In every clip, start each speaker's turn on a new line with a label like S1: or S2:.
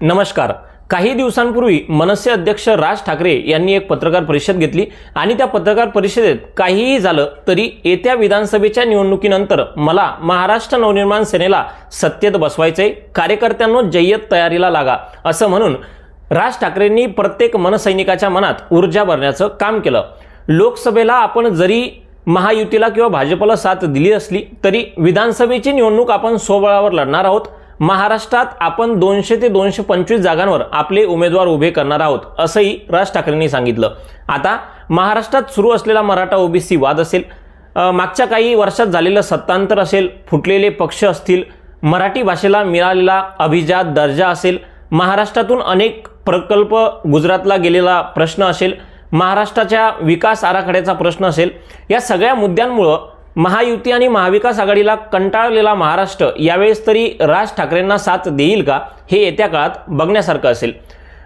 S1: नमस्कार। काही दिवसांपूर्वी मनसे अध्यक्ष राज ठाकरे यांनी एक पत्रकार परिषद घेतली आणि त्या पत्रकार परिषदेत काहीही झालं तरी येत्या विधानसभेच्या निवडणुकीनंतर मला महाराष्ट्र नवनिर्माण सेनेला सत्तेत बसवायचंय, कार्यकर्त्यांनो जय्यत तयारीला लागा असं म्हणून राज ठाकरेंनी प्रत्येक मनसैनिकाच्या मनात ऊर्जा भरण्याचं काम केलं। लोकसभेला आपण जरी महायुतीला किंवा भाजपला साथ दिली असली तरी विधानसभेची निवडणूक आपण स्वबळावर लढणार आहोत। महाराष्ट्रात आपण 200 ते 225 जागांवर आपले उमेदवार उभे करणार आहोत असंही राज ठाकरेंनी सांगितलं। आता महाराष्ट्रात सुरू असलेला मराठा ओबीसी वाद असेल, मागच्या काही वर्षात झालेलं सत्तांतर असेल, फुटलेले पक्ष असतील, मराठी भाषेला मिळालेला अभिजात दर्जा असेल, महाराष्ट्रातून अनेक प्रकल्प गुजरातला गेलेला प्रश्न असेल, महाराष्ट्राच्या विकास आराखड्याचा प्रश्न असेल, या सगळ्या मुद्द्यांमुळे महायुती आणि महाविकास आघाडीला कंटाळलेला महाराष्ट्र यावेळेस तरी राज ठाकरेंना साथ देईल का हे येत्या काळात बघण्यासारखं असेल।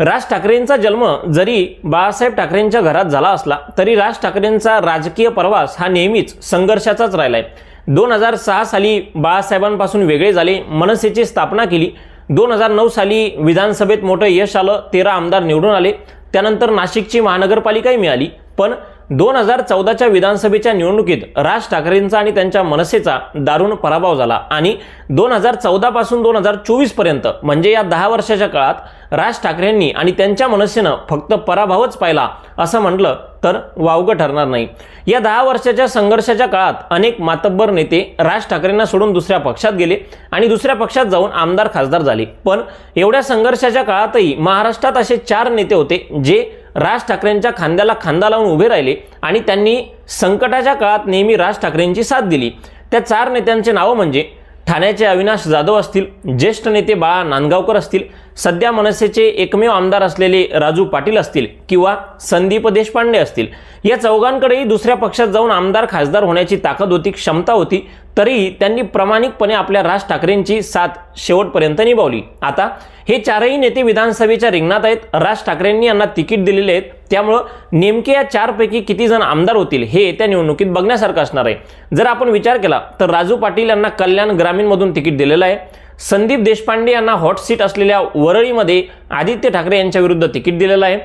S1: राज ठाकरेंचा जन्म जरी बाळासाहेब ठाकरेंच्या घरात झाला असला तरी राज ठाकरेंचा राजकीय प्रवास हा नेहमीच संघर्षाचाच राहिलाय। 2006 साली बाळासाहेबांपासून वेगळे झाले, मनसेची स्थापना केली। 2009 साली विधानसभेत मोठं यश आलं, 13 आमदार निवडून आले। त्यानंतर नाशिकची महानगरपालिकाही मिळाली। पण 2014च्या विधानसभेच्या निवडणुकीत राज ठाकरेंचा आणि त्यांच्या मनसेचा दारुण पराभव झाला आणि 2014 पासून 2024 पर्यंत म्हणजे या 10 वर्षाच्या काळात राज ठाकरेंनी आणि त्यांच्या मनसेनं फक्त पराभवच पाहिला असं म्हटलं तर वावगं ठरणार नाही। या 10 वर्षाच्या संघर्षाच्या काळात अनेक मातब्बर नेते राज ठाकरेंना सोडून दुसऱ्या पक्षात गेले आणि दुसऱ्या पक्षात जाऊन आमदार खासदार झाले। पण एवढ्या संघर्षाच्या काळातही महाराष्ट्रात असे 4 नेते होते जे राज ठाकरेंच्या खांद्याला खांदा लावून उभे राहिले आणि त्यांनी संकटाच्या काळात नेहमी राज ठाकरेंची साथ दिली। त्या 4 नेत्यांचे नाव म्हणजे ठाण्याचे अविनाश जाधव असतील, ज्येष्ठ नेते बाळा नांदगावकर असतील, सध्या मनसेचे एकमेव आमदार असलेले राजू पाटील असतील किंवा संदीप देशपांडे असतील। या चौघांकडेही दुसऱ्या पक्षात जाऊन आमदार खासदार होण्याची ताकद होती, क्षमता होती, तरी त्यांनी प्रामाणिकपणे आपल्या राज ठाकरेंची साथ शेवटपर्यंत निभावली। आता हे 4ही नेते विधानसभेच्या रिंगणात आहेत। राज ठाकरेंनी यांना तिकीट दिलेले आहेत, त्यामुळे नेमके या 4 पैकी किती जण आमदार होतील हे येत्या निवडणुकीत बघण्यासारखं असणार आहे। जर आपण विचार केला तर राजू पाटील यांना कल्याण ग्रामीण मधून तिकीट दिलेलं आहे, संदीप देशपांडे यांना हॉट सीट असलेल्या वरळीमध्ये आदित्य ठाकरे यांच्या विरुद्ध तिकीट दिलेलं आहे।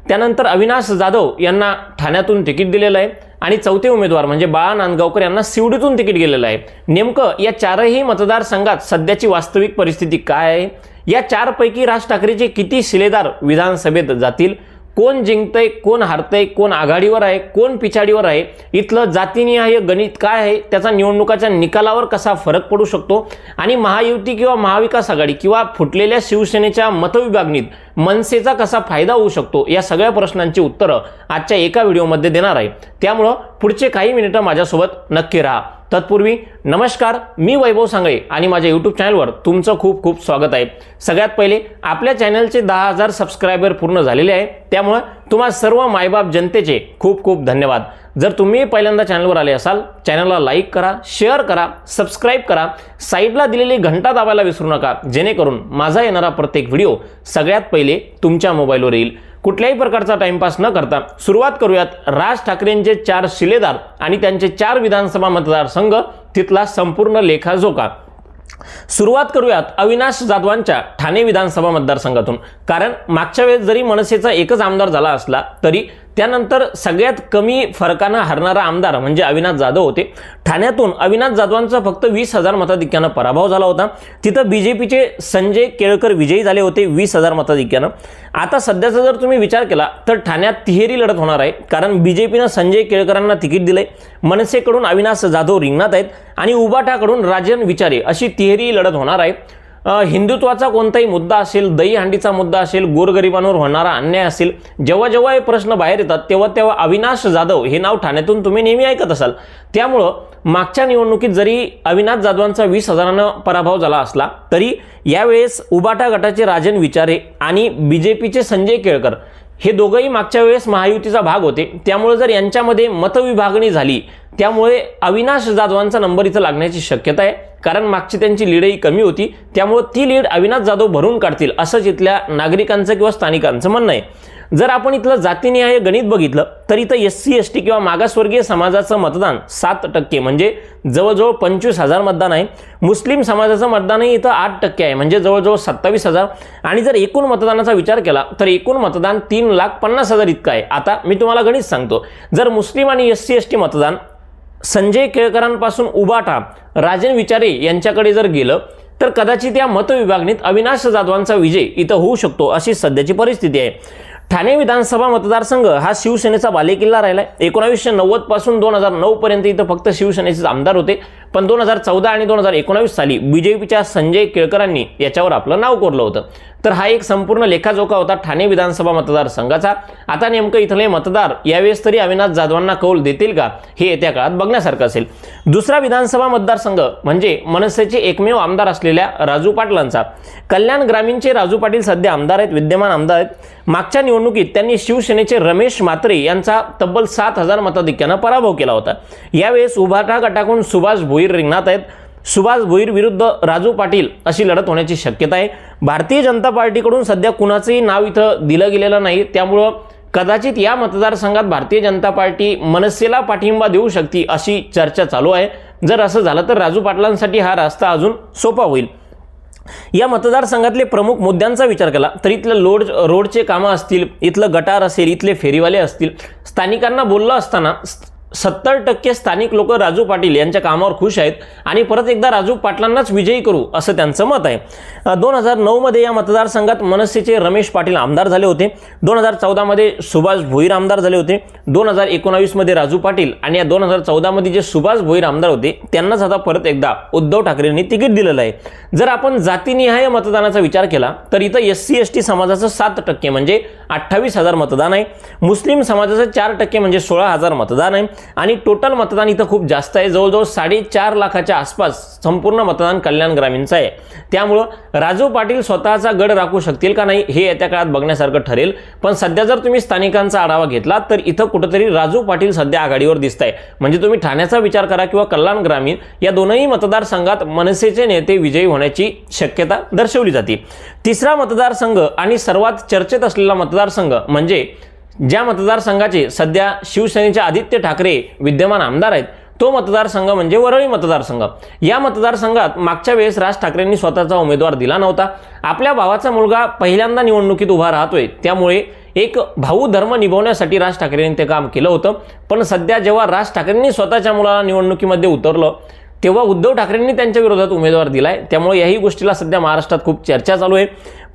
S1: त्यानंतर अविनाश जाधव यांना ठाण्यातून तिकीट दिलेलं आहे आणि चौथे उमेदवार म्हणजे बाळा नांदगावकर यांना सिवडीतून तिकीट गेलेलं आहे। नेमकं या 4ही मतदारसंघात सध्याची वास्तविक परिस्थिती काय आहे, या 4 पैकी राज ठाकरेचे किती शिलेदार विधानसभेत जातील, कोण जिंकतंय, कोण हारतंय, कोण आघाडीवर आहे, कोण पिछाडीवर आहे, इथलं जातीनिहाय गणित काय आहे, त्याचा निवडणुकाच्या निकालावर कसा फरक पडू शकतो आणि महायुती किंवा महाविकास आघाडी किंवा फुटलेल्या शिवसेनेच्या मतविभागणीत मनसेचा कसा फायदा होऊ शकतो, या सगळ्या प्रश्नांची उत्तरं आजच्या एका व्हिडिओमध्ये देणार आहे। त्यामुळे पुढचे काही मिनिटं माझ्यासोबत नक्की राहा। तत्पूर्वी नमस्कार, मी वैभव सांगळे आणि माझ्या यूट्यूब चॅनलवर तुमचं खूप खूप स्वागत आहे। सगळ्यात पहिले आपल्या चॅनलचे 10,000 सबस्क्रायबर पूर्ण झालेले आहे, त्यामुळे तुम्हा सर्व मायबाप जनतेचे खूप खूप धन्यवाद। जर तुम्ही पहिल्यांदा चॅनलवर आले असाल, चॅनलला लाईक करा, शेअर करा, सबस्क्राईब करा, साईडला दिलेली घंटा दाबायला विसरू नका, जेणेकरून माझा येणारा प्रत्येक व्हिडिओ सगळ्यात पहिले तुमच्या मोबाईलवर येईल। कुठल्याही प्रकारचा टाइमपास न करता सुरुवात करूयात राज ठाकरेंचे 4 शिलेदार आणि त्यांचे 4 विधानसभा मतदारसंघ तिथला संपूर्ण लेखाजोखा। सुरुवात करूयात अविनाश जाधवांच्या ठाणे विधानसभा मतदारसंघातून, कारण मागच्या वेळेस जरी मनसेचा एकच आमदार झाला असला तरी त्यानंतर सगळ्यात कमी फरकानं हरणारा आमदार म्हणजे अविनाश जाधव होते। ठाण्यातून अविनाश जाधवांचा फक्त 20,000 मताधिक्यानं पराभव झाला होता। तिथं बीजेपीचे संजय केळकर विजयी झाले होते 20,000 मताधिक्यानं। आता सध्याचा जर तुम्ही विचार केला तर ठाण्यात तिहेरी लढत होणार आहे, कारण बीजेपीनं संजय केळकरांना तिकीट दिले, मनसेकडून अविनाश जाधव रिंगणात आहेत आणि उबाटाकडून राजन विचारे अशी तिहेरी लढत होणार आहे। हिंदुत्वाचा कोणताही मुद्दा असेल, दहीहंडीचा मुद्दा असेल, गोरगरिबांवर होणारा अन्याय असेल, जेव्हा जेव्हा हे प्रश्न बाहेर येतात तेव्हा तेव्हा अविनाश जाधव हे नाव ठाण्यातून तुम्ही नेहमी ऐकत असाल। त्यामुळं मागच्या निवडणुकीत जरी अविनाश जाधवांचा 20,000नं पराभव झाला असला तरी यावेळेस उबाटा गटाचे राजन विचारे आणि बीजेपीचे संजय केळकर हे दोघंही मागच्या वेळेस महायुतीचा भाग होते, त्यामुळे जर यांच्यामध्ये मतविभागणी झाली त्यामुळे अविनाश जाधवांचा नंबर इथं लागण्याची शक्यता आहे। कारण मागची त्यांची लीडही कमी होती, त्यामुळे ती लीड अविनाश जाधव भरून काढतील असंच इथल्या नागरिकांचं किंवा स्थानिकांचं म्हणणं आहे. जर आपण इथलं जातीनिहाय गणित बघितलं तर इथं SC ST किंवा मागासवर्गीय समाजाचं मतदान 7% म्हणजे जवळजवळ 25,000 मतदान आहे. मुस्लिम समाजाचं मतदानही इथं 8% आहे म्हणजे जवळजवळ 27,000. आणि जर एकूण मतदानाचा विचार केला तर एकूण मतदान 3,50,000 इतकं आहे. आता मी तुम्हाला गणित सांगतो. जर मुस्लिम आणि SC ST मतदान संजय केळकरांपासून उबाटा राजन विचारे यांच्याकडे जर गेलं तर कदाचित या मतविभागणीत अविनाश जाधवांचा विजय इथं होऊ शकतो अशी सध्याची परिस्थिती आहे. ठाणे विधानसभा मतदारसंघ हा शिवसेनेचा बालेकिल्ला राहिलाय. 1990 पासून 2009 पर्यंत इथं फक्त शिवसेनेचे आमदार होते, पण 2014 आणि 2019 साली बीजेपीच्या संजय केळकरांनी याच्यावर आपलं नाव कोरलं होतं. तर हा एक संपूर्ण लेखाजोखा होता ठाणे विधानसभा मतदारसंघाचा. आता नेमकं इथले मतदार यावेळेस तरी अविनाश जाधवांना कौल देतील का हे येत्या काळात बघण्यासारखं असेल. दुसरा विधानसभा मतदारसंघ म्हणजे मनसेचे एकमेव आमदार असलेल्या राजू पाटलांचा. कल्याण ग्रामीणचे राजू पाटील सध्या आमदार आहेत, विद्यमान आमदार आहेत. मागच्या निवडणुकीत त्यांनी शिवसेनेचे रमेश म्हात्रे यांचा तब्बल 7,000 मताधिक्यानं पराभव केला होता. यावेळेस उभाटा गटाकडून सुभाष भोईर रिंगणात आहेत. सुभाष भोईर विरुद्ध राजू पाटील अशी लढत होण्याची शक्यता आहे. भारतीय जनता पार्टीकडून सध्या कुणाचंही नाव इथं दिलं गेलेलं नाही, त्यामुळं कदाचित या मतदारसंघात भारतीय जनता पार्टी मनसेला पाठिंबा देऊ शकते अशी चर्चा चालू आहे. जर असं झालं तर राजू पाटलांसाठी हा रस्ता अजून सोपा होईल. या मतदारसंघातले प्रमुख मुद्द्यांचा विचार केला तर इथलं रोडचे कामं असतील, इथलं गटार असेल, इथले फेरीवाले असतील. स्थानिकांना बोललं असताना 70% स्थानिक लोक राजू पाटील यांच्या कामावर खुश आहेत आणि परत एकदा राजू पाटलांनाच विजयी करू असं त्यांचं मत आहे. 2009 मध्ये या मतदारसंघात मनसेचे रमेश पाटील आमदार झाले होते. 2014 मध्ये सुभाष भोईर आमदार झाले होते. 2019 मध्ये राजू पाटील आणि या 2014 मध्ये जे सुभाष भोईर आमदार होते त्यांनाच आता परत एकदा उद्धव ठाकरेंनी तिकीट दिलेलं आहे. जर आपण जातीनिहाय मतदानाचा विचार केला तर इथं SC ST समाजाचं 7% म्हणजे 28,000 मतदान आहे. मुस्लिम समाजाचं 4% म्हणजे 16,000 मतदान आहे. आणि टोटल मतदान इथं खूप जास्त आहे, जवळजवळ 4.5 लाखाच्या आसपास संपूर्ण मतदान कल्याण ग्रामीणचं आहे. त्यामुळं राजू पाटील स्वतःचा गड राखू शकतील का नाही हे येत्या काळात बघण्यासारखं ठरेल. पण सध्या जर तुम्ही स्थानिकांचा आढावा घेतला तर इथं कुठेतरी राजू पाटील सध्या आघाडीवर दिसत आहे. म्हणजे तुम्ही ठाण्याचा विचार करा किंवा कल्याण ग्रामीण या दोनही मतदारसंघात मनसेचे नेते विजयी होण्याची शक्यता दर्शवली जाते. तिसरा मतदारसंघ आणि सर्वात चर्चेत असलेला मतदारसंघ म्हणजे ज्या मतदारसंघाचे सध्या शिवसेनेचे आदित्य ठाकरे विद्यमान आमदार आहेत तो मतदारसंघ म्हणजे वरळी मतदारसंघ. या मतदारसंघात मागच्या वेळेस राज ठाकरेंनी स्वतःचा उमेदवार दिला नव्हता. आपल्या भावाचा मुलगा पहिल्यांदा निवडणुकीत उभा राहतोय, त्यामुळे एक भाऊ धर्म निभावण्यासाठी राज ठाकरेंनी ते काम केलं होतं. पण सध्या जेव्हा राज ठाकरेंनी स्वतःच्या मुलाला निवडणुकीमध्ये उतरलं तेव्हा उद्धव ठाकरेंनी त्यांच्या विरोधात उमेदवार दिलाय. त्यामुळे याही गोष्टीला सध्या महाराष्ट्रात खूप चर्चा चालू आहे.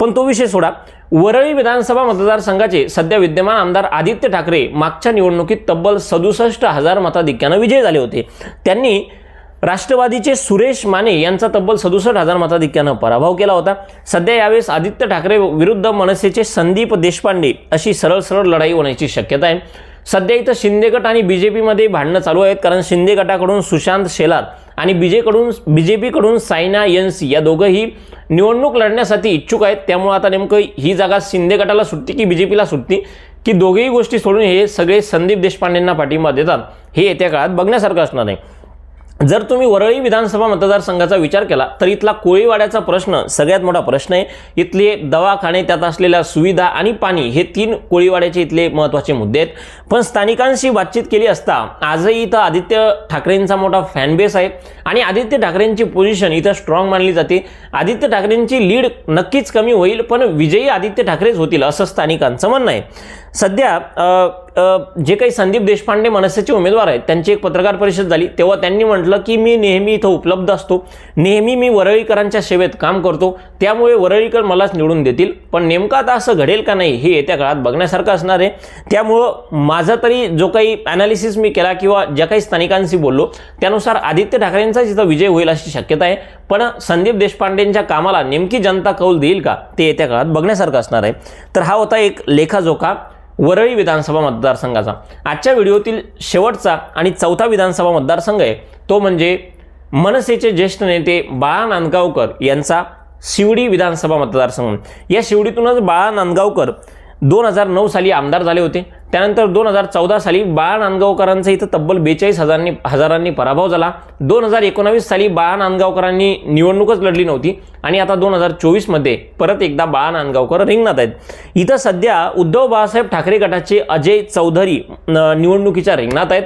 S1: पण तो विषय सोडा. वरळी विधानसभा मतदारसंघाचे सध्या विद्यमान आमदार आदित्य ठाकरे मागच्या निवडणुकीत तब्बल 67,000 मताधिक्यानं विजयी झाले होते. त्यांनी राष्ट्रवादीचे सुरेश माने यांचा तब्बल 67,000 मताधिक्यानं पराभव केला होता. सध्या यावेळेस आदित्य ठाकरे विरुद्ध मनसेचे संदीप देशपांडे अशी सरळ लढाई होण्याची शक्यता आहे. सध्या इथं शिंदे गट आणि बीजेपीमध्ये भांडणं चालू आहेत, कारण शिंदे गटाकडून सुशांत शेलार आणि बीजेपीकडून सायना एनसी या दोघंही निवडणूक लढण्यासाठी इच्छुक आहेत. त्यामुळे आता नेमकं ही जागा शिंदे गटाला सुटती की बीजेपीला सुटती की दोघेही गोष्टी सोडून हे सगळे संदीप देशपांडेंना पाठिंबा देतात हे येत्या काळात बघण्यासारखं असणार आहे. जर तुम्ही वरळी विधानसभा मतदारसंघाचा विचार केला तर इथला कोळीवाड्याचा प्रश्न सगळ्यात मोठा प्रश्न आहे. इथले दवाखाने, त्यात असलेल्या सुविधा आणि पाणी हे 3 कोळीवाड्याचे इथले महत्त्वाचे मुद्दे आहेत. पण स्थानिकांशी बातचीत केली असता आजही इथं आदित्य ठाकरेंचा मोठा फॅन बेस आहे आणि आदित्य ठाकरेंची पोझिशन इथं स्ट्रॉंग मानली जाते. आदित्य ठाकरेंची लीड नक्कीच कमी होईल, पण विजयी आदित्य ठाकरेच होतील असं स्थानिकांचं म्हणणं आहे. सध्या जे काही संदीप देशपांडे मनसेचे उमेदवार आहेत त्यांची एक पत्रकार परिषद झाली तेव्हा त्यांनी म्हटलं की मी नेहमी इथं उपलब्ध असतो, नेहमी मी वरळीकरांच्या सेवेत काम करतो, त्यामुळे वरळीकर मलाच निवडून देतील. पण नेमकं आता असं घडेल का नाही हे येत्या काळात बघण्यासारखं असणार आहे. त्यामुळं माझा तरी जो काही ॲनालिसिस मी केला किंवा ज्या काही स्थानिकांशी बोललो त्यानुसार आदित्य ठाकरेंचाच इथं विजय होईल अशी शक्यता आहे. पण संदीप देशपांडेंच्या कामाला नेमकी जनता कौल देईल का ते येत्या काळात बघण्यासारखं असणार आहे. तर हा होता एक लेखाजोखा वरळी विधानसभा मतदारसंघाचा. आजच्या व्हिडिओतील शेवटचा आणि चौथा विधानसभा मतदारसंघ आहे तो म्हणजे मनसेचे ज्येष्ठ नेते बाळा नांदगावकर यांचा शिवडी विधानसभा मतदारसंघ. या शिवडीतूनच बाळा नांदगावकर 2009 साली आमदार झाले होते. त्यानंतर 2014 साली बाळा नांदगावकरांचा इथं तब्बल 42,000 पराभव झाला. 2019 साली बाळा नांदगावकरांनी निवडणूकच लढली नव्हती आणि आता 2024 मध्ये परत एकदा बाळा नांदगावकर रिंगणात आहेत. इथं सध्या उद्धव बाळासाहेब ठाकरे गटाचे अजय चौधरी निवडणुकीच्या रिंगणात आहेत.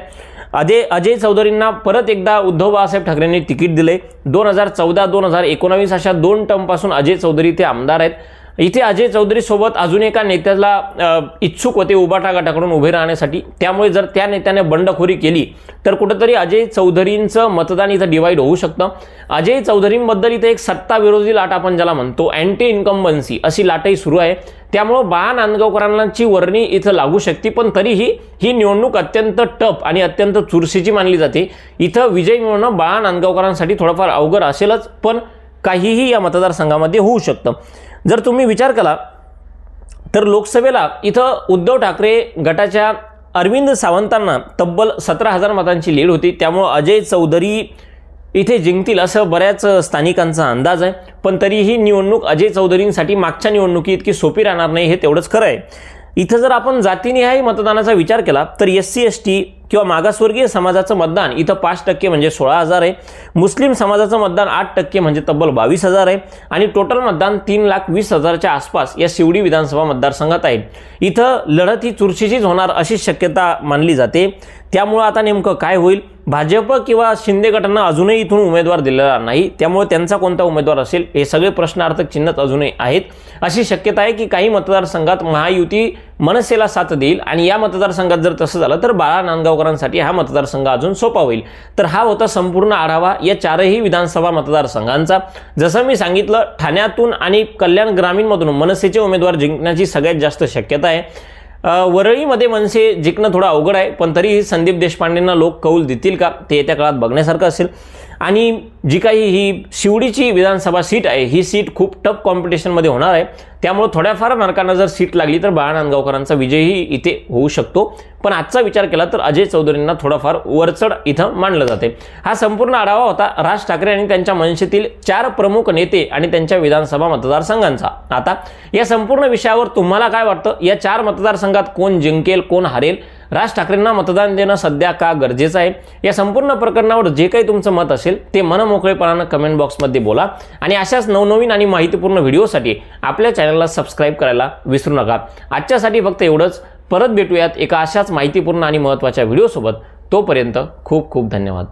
S1: अजय चौधरींना परत एकदा उद्धव बाळासाहेब ठाकरेंनी तिकीट दिले. 2014-2019 अशा 2 टर्मपासून अजय चौधरी ते आमदार आहेत. इथे अजय चौधरी सोबत अजून एका नेत्याला इच्छुक होते उबाटा गटाकडून उभे राहण्यासाठी. त्यामुळे जर त्या नेत्याने बंडखोरी केली तर कुठेतरी अजय चौधरींचं मतदान इथं डिवाइड होऊ शकतं. अजय चौधरींबद्दल इथे एक सत्ता विरोधी लाट आपण ज्याला म्हणतो, अँटी इन्कम्बन्सी अशी लाटही सुरू आहे. त्यामुळं बाळा नांदगावकरांची वर्णी इथं लागू शकते. पण तरीही ही निवडणूक अत्यंत टफ आणि अत्यंत चुरशीची मानली जाते. इथं विजय मिळवणं बाळा नांदगावकरांसाठी थोडंफार अवघड असेलच, पण काहीही या मतदारसंघामध्ये होऊ शकतं. जर तुम्ही विचार केला तर लोकसभेला इथं उद्धव ठाकरे गटाच्या अरविंद सावंतांना तब्बल 17,000 मतांची लीड होती. त्यामुळं अजय चौधरी इथे जिंकतील असं बऱ्याच स्थानिकांचा अंदाज आहे. पण तरीही निवडणूक अजय चौधरींसाठी मागच्या निवडणुकी इतकी सोपी राहणार नाही हे तेवढंच खरं आहे. इथं जर आपण जातीनिहाय मतदानाचा विचार केला तर SC/ST किंवा मागासवर्गीय समाजाचं मतदान इथं 5% म्हणजे 16,000 आहे. मुस्लिम समाजाचं मतदान 8% म्हणजे तब्बल 22,000 आहे आणि टोटल मतदान 3,20,000च्या आसपास या शिवडी विधानसभा मतदारसंघात आहे. इथं लढत ही चुरशीचीच होणार अशी शक्यता मानली जाते. त्यामुळं आता नेमकं काय होईल? भाजप किंवा शिंदे गटांना अजूनही इथून उमेदवार दिलेला नाही. त्यामुळे त्यांचा कोणता उमेदवार असेल हे सगळे प्रश्नार्थक चिन्हच अजूनही आहेत. अशी शक्यता आहे की काही मतदारसंघात महायुती मनसेला साथ देईल आणि या मतदारसंघात जर तसं झालं तर बाळा नांदगावकरांसाठी हा मतदारसंघ अजून सोपा होईल. तर हा होता संपूर्ण आढावा या 4ही विधानसभा मतदारसंघांचा. जसं मी सांगितलं, ठाण्यातून आणि कल्याण ग्रामीणमधून मनसेचे उमेदवार जिंकण्याची सगळ्यात जास्त शक्यता आहे. वरळीमध्ये मनसे जिंकणं थोडं अवघड आहे, पण तरीही संदीप देशपांडेंना लोक कौल देतील का ते येत्या काळात बघण्यासारखं असेल. आणि जी काही ही शिवडीची विधानसभा सीट आहे ही सीट खूप टफ कॉम्पिटिशनमध्ये होणार आहे. त्यामुळे थोड्याफार मार्कांना जर सीट लागली तर बाळा नांदगावकरांचा विजयही इथे होऊ शकतो. पण आजचा विचार केला तर अजय चौधरींना थोडाफार वरचढ इथं मानलं जाते. हा संपूर्ण आढावा होता राज ठाकरे आणि त्यांच्या मनसेतील 4 प्रमुख नेते आणि त्यांच्या विधानसभा मतदारसंघांचा. आता या संपूर्ण विषयावर तुम्हाला काय वाटतं? या 4 मतदारसंघात कोण जिंकेल, कोण हरेल? राज ठाकरेंना मतदान देणं सध्या का गरजेचं आहे? या संपूर्ण प्रकरणावर जे काही तुमचं मत असेल ते मनमोकळेपणानं कमेंट बॉक्समध्ये बोला. आणि अशाच नवनवीन आणि माहितीपूर्ण व्हिडिओसाठी आपल्या चॅनलला सबस्क्राईब करायला विसरू नका. आजच्यासाठी फक्त एवढंच. परत भेटूयात एका अशाच माहितीपूर्ण आणि महत्त्वाच्या व्हिडिओसोबत. तोपर्यंत खूप खूप धन्यवाद.